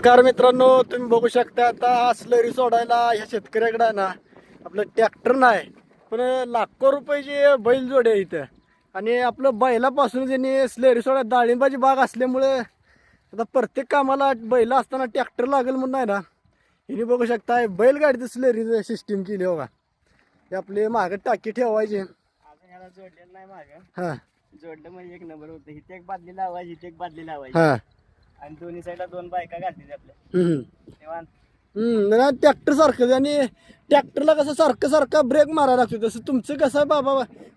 नमस्कार मित्रांनो, तुम्ही बघू शकता आता स्लरी सोडायला ह्या शेतकऱ्याकडे ना आपलं ट्रॅक्टर नाही, पण लाखो रुपयाची बैल जोड आहे इथं. आणि आपलं बैलापासून त्यांनी स्लरी सोडा डाळिंबाची बाग असल्यामुळे आता प्रत्येक कामाला बैल असताना ट्रॅक्टर लागेल म्हणून नाही ना, हिने बघू शकता बैलगाडीचं स्लरी सिस्टीम केली बघा. ते आपले मागं टाकी ठेवायची. अजून याला जोडलेलं नाही मागं. हां जोडलं म्हणजे एक नंबर होतं. इथे एक बादली लावायची, इथे एक बादली लावायची हां आणि दोन्ही साईडला दोन बायका घालतील आपल्या निवांत. नाही ट्रॅक्टर सारखं. आणि ट्रॅक्टरला कसं सारखं सारखं ब्रेक मारायला लागतो, तसं तुमचं कसं आहे बाबा.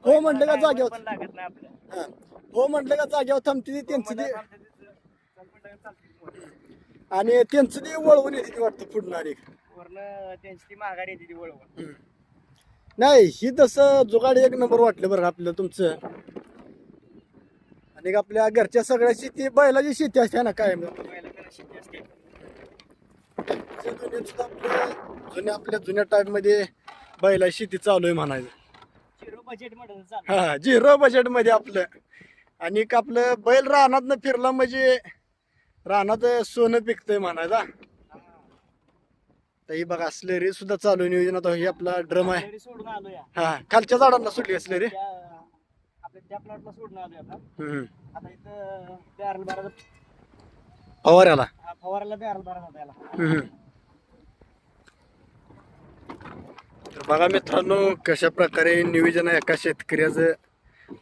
हो म्हटलं का जागेवर, पण लागत नाही आपल्या. हां हो म्हटलं का जागेवर थांबते त्यांचं ते. आणि त्यांचं ते वळवून येते ती वाटतं फुडणारी. वरनं त्यांची ती माघारी येते ती वळवून. नाही ही तसं जुगाड एक नंबर वाटलं बरं आपलं तुमचं. आणि आपल्या घरच्या सगळ्या शेती बैलाची शेती असते ना काय पहिलं त्याला शेती असते. आपल्या जुन्या टाइम मध्ये बैलाची शेती चालू आहे म्हणायचं. झिरो बजेट मध्ये चालू. हा झिरो बजेट मध्ये आपलं. आणि आपलं बैल रानात फिरला म्हणजे रानात सोनं पिकतंय म्हणायचा. तर ही बघा स्लेरी सुद्धा चालू आहे नियोजन. आता हे आपला ड्रम आहे. स्लरी सोडून आलो या. हा खालच्या झाडांना सुटली स्लेरी. आपल्या त्या प्लॉटला सोडून आलोय आता. आता इथं बॅरल बारा फवाऱ्याला. फवाराला बॅरल बारा होता याला. तर बघा मित्रांनो कशा प्रकारे नियोजन आहे एका शेतकऱ्याचं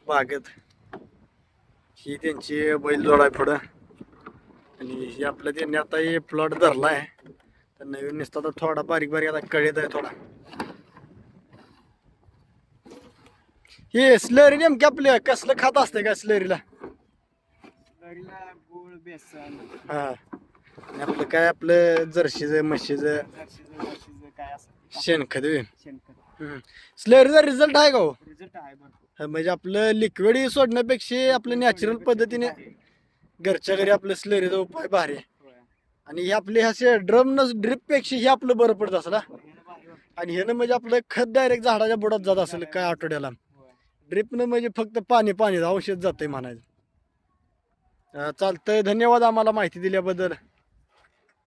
बागेत. ही त्यांची बैलजोड आहे पुढं. आणि हे आपलं त्यांनी आता हे प्लॉट धरला आहे. तर नवीन नुसता तर थोडा बारीक बारीक आता कळीत आहे थोडा. हे स्लरी नेमके आपल्या कसलं खात असते का स्लरीला. स्लरीला गुळ बेसन हा आणि आपलं काय आपलं जर्शीचं म्हशीचं जर्शीचं काय असं शेणखत. शेणखत. स्लरीचा रिझल्ट आहे का हो. रिझल्ट आहे भरपूर. म्हणजे आपलं लिक्विड सोडण्यापेक्षा आपलं नॅचरल पद्धतीने घरच्या घरी आपलं स्लरीचा उपाय भारी आहे. आणि हे आपले असे ड्रम ड्रिप पेक्षा हे आपलं बरं पडत असला. आणि ह्यानं म्हणजे आपलं खत डायरेक्ट झाडाच्या बुडात जात असेल काय आठवड्याला. ड्रिपनं म्हणजे फक्त पाणी औषध जातंय म्हणायचं. चालतंय, धन्यवाद आम्हाला माहिती दिल्याबद्दल.